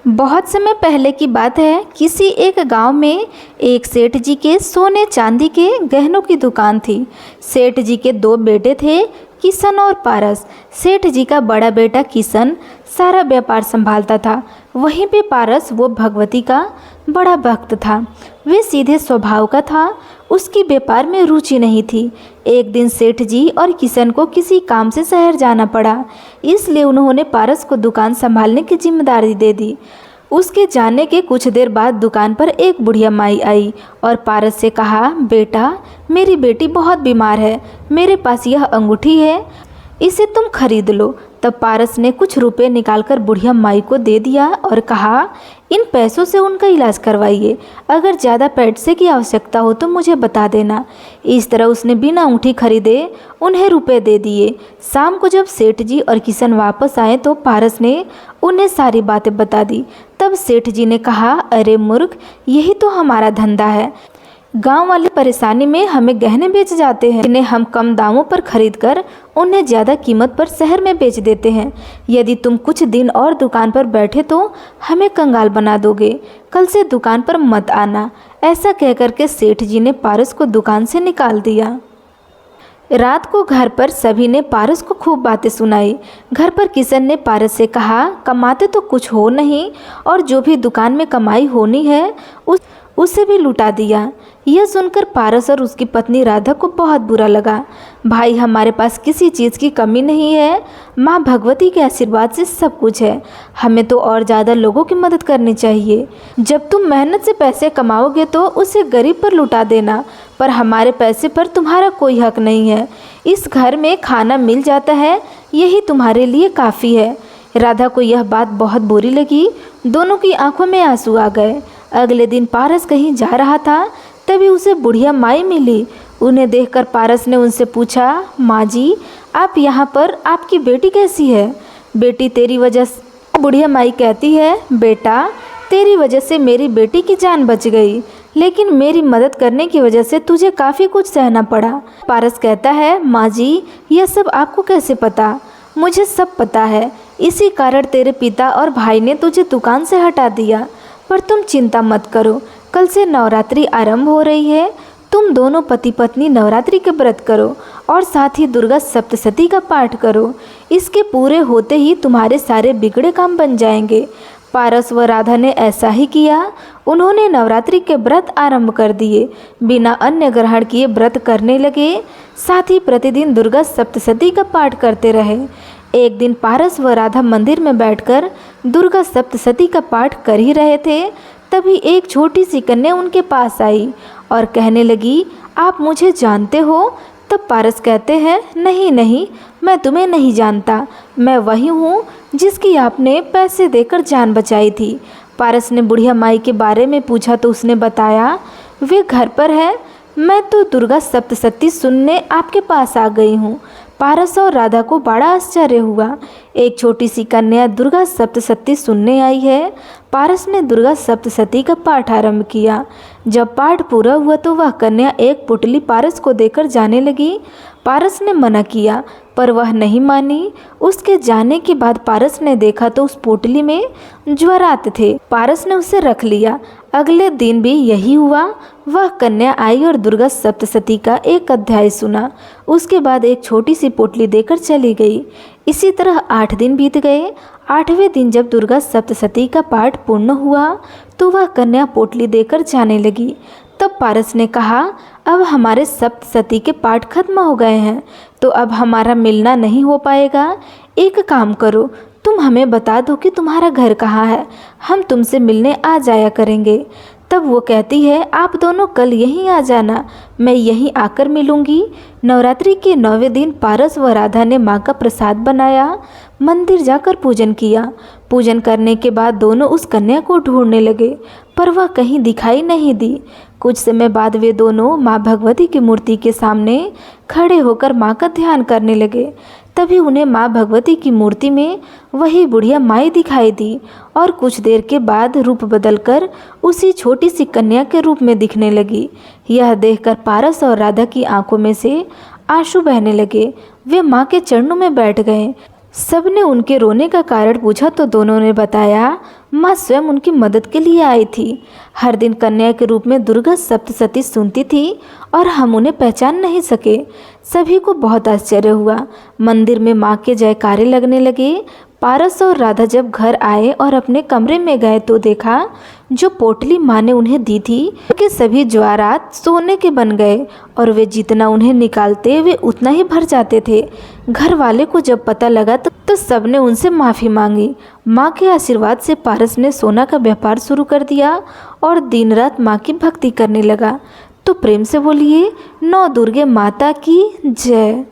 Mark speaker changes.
Speaker 1: बहुत समय पहले की बात है। किसी एक गांव में एक सेठ जी के सोने चांदी के गहनों की दुकान थी। सेठ जी के दो बेटे थे, किशन और पारस। सेठ जी का बड़ा बेटा किशन सारा व्यापार संभालता था, वहीं पे पारस वो भगवती का बड़ा भक्त था। वे सीधे स्वभाव का था, उसकी व्यापार में रुचि नहीं थी। एक दिन सेठ जी और किशन को किसी काम से शहर जाना पड़ा, इसलिए उन्होंने पारस को दुकान संभालने की जिम्मेदारी दे दी। उसके जाने के कुछ देर बाद दुकान पर एक बुढ़िया माई आई और पारस से कहा, बेटा, मेरी बेटी बहुत बीमार है, मेरे पास यह अंगूठी है, इसे तुम खरीद लो। तब पारस ने कुछ रुपए निकालकर बुढ़िया माई को दे दिया और कहा, इन पैसों से उनका इलाज करवाइए, अगर ज़्यादा पैसे की आवश्यकता हो तो मुझे बता देना। इस तरह उसने बिना अंगूठी खरीदे उन्हें रुपए दे दिए। शाम को जब सेठ जी और किशन वापस आए तो पारस ने उन्हें सारी बातें बता दी। तब सेठ जी ने कहा, अरे मूर्ख, यही तो हमारा धंधा है। गांव वाले परेशानी में हमें गहने बेच जाते हैं, जिन्हें हम कम दामों पर खरीदकर उन्हें ज़्यादा कीमत पर शहर में बेच देते हैं। यदि तुम कुछ दिन और दुकान पर बैठे तो हमें कंगाल बना दोगे, कल से दुकान पर मत आना। ऐसा कहकर के सेठ जी ने पारस को दुकान से निकाल दिया। रात को घर पर सभी ने पारस को खूब बातें सुनाई। घर पर किशन ने पारस से कहा, कमाते तो कुछ हो नहीं और जो भी दुकान में कमाई होनी है उसे भी लुटा दिया। यह सुनकर पारस और उसकी पत्नी राधा को बहुत बुरा लगा। भाई, हमारे पास किसी चीज़ की कमी नहीं है, माँ भगवती के आशीर्वाद से सब कुछ है। हमें तो और ज़्यादा लोगों की मदद करनी चाहिए। जब तुम मेहनत से पैसे कमाओगे तो उसे गरीब पर लुटा देना, पर हमारे पैसे पर तुम्हारा कोई हक नहीं है। इस घर में खाना मिल जाता है, यही तुम्हारे लिए काफ़ी है। राधा को यह बात बहुत बुरी लगी, दोनों की आंखों में आंसू आ गए। अगले दिन पारस कहीं जा रहा था, तभी उसे बुढ़िया माई मिली। उन्हें देखकर पारस ने उनसे पूछा, माँ जी, आप यहाँ पर, आपकी बेटी कैसी है? बेटी तेरी वजह से। बुढ़िया माई कहती है, बेटा, तेरी वजह से मेरी बेटी की जान बच गई, लेकिन मेरी मदद करने की वजह से तुझे काफ़ी कुछ सहना पड़ा। पारस कहता है, माँ जी, यह सब आपको कैसे पता? मुझे सब पता है, इसी कारण तेरे पिता और भाई ने तुझे दुकान से हटा दिया। पर तुम चिंता मत करो, कल से नवरात्रि आरंभ हो रही है। तुम दोनों पति पत्नी नवरात्रि के व्रत करो और साथ ही दुर्गा सप्तशती का पाठ करो। इसके पूरे होते ही तुम्हारे सारे बिगड़े काम बन जाएंगे। पारस व राधा ने ऐसा ही किया। उन्होंने नवरात्रि के व्रत आरंभ कर दिए, बिना अन्न ग्रहण किए व्रत करने लगे, साथ ही प्रतिदिन दुर्गा सप्तशती का पाठ करते रहे। एक दिन पारस व राधा मंदिर में बैठकर दुर्गा सप्तशती का पाठ कर ही रहे थे, तभी एक छोटी सी कन्या उनके पास आई और कहने लगी, आप मुझे जानते हो? तब पारस कहते हैं, नहीं नहीं, मैं तुम्हें नहीं जानता, मैं वही हूँ जिसकी आपने पैसे देकर जान बचाई थी। पारस ने बुढ़िया माई के बारे में पूछा तो उसने बताया, वे घर पर है, मैं तो दुर्गा सप्तशती सुनने आपके पास आ गई हूँ। पारस और राधा को बड़ा आश्चर्य हुआ। एक छोटी सी कन्या दुर्गा सप्तशती सुनने आई है। पारस ने दुर्गा सप्तशती का पाठ आरंभ किया। जब पाठ पूरा हुआ तो वह कन्या एक पुटली पारस को देकर जाने लगी। पारस ने मना किया पर वह नहीं मानी। उसके जाने के बाद पारस ने देखा तो उस पोटली में ज्वरात थे। पारस ने उसे रख लिया। अगले दिन भी यही हुआ। वह कन्या आई और दुर्गा सप्तशती का एक अध्याय सुना। उसके बाद एक छोटी सी पोटली देकर चली गई। इसी तरह 8 दिन बीत गए। 8वें दिन जब दुर्गा सप्तशती का पाठ पूर्ण हुआ तो वह कन्या पोटली देकर जाने लगी। तब पारस ने कहा, अब हमारे सप्तशती के पाठ खत्म हो गए हैं तो अब हमारा मिलना नहीं हो पाएगा। एक काम करो, तुम हमें बता दो कि तुम्हारा घर कहाँ है, हम तुमसे मिलने आ जाया करेंगे। तब वो कहती है, आप दोनों कल यहीं आ जाना, मैं यहीं आकर मिलूंगी। नवरात्रि के 9वें दिन पारस व राधा ने माँ का प्रसाद बनाया, मंदिर जाकर पूजन किया। पूजन करने के बाद दोनों उस कन्या को ढूंढने लगे पर वह कहीं दिखाई नहीं दी। कुछ समय बाद वे दोनों माँ भगवती की मूर्ति के सामने खड़े होकर माँ का ध्यान करने लगे। तभी उन्हें माँ भगवती की मूर्ति में वही बुढ़िया माई दिखाई दी और कुछ देर के बाद रूप बदलकर उसी छोटी सी कन्या के रूप में दिखने लगी। यह देखकर पारस और राधा की आंखों में से आंसू बहने लगे। वे माँ के चरणों में बैठ गए। सबने उनके रोने का कारण पूछा तो दोनों ने बताया, माँ स्वयं उनकी मदद के लिए आई थी। हर दिन कन्या के रूप में दुर्गा सप्तशती सुनती थी और हम उन्हें पहचान नहीं सके। सभी को बहुत आश्चर्य हुआ। मंदिर में माँ के जयकारे लगने लगे। पारस और राधा जब घर आए और अपने कमरे में गए तो देखा जो पोटली माँ ने उन्हें दी थी कि सभी ज्वारात सोने के बन गए और वे जितना उन्हें निकालते वे उतना ही भर जाते थे। घर वाले को जब पता लगा तो सबने उनसे माफ़ी मांगी। माँ के आशीर्वाद से पारस ने सोना का व्यापार शुरू कर दिया और दिन रात माँ की भक्ति करने लगा। तो प्रेम से बोलिए, नौ दुर्गे माता की जय।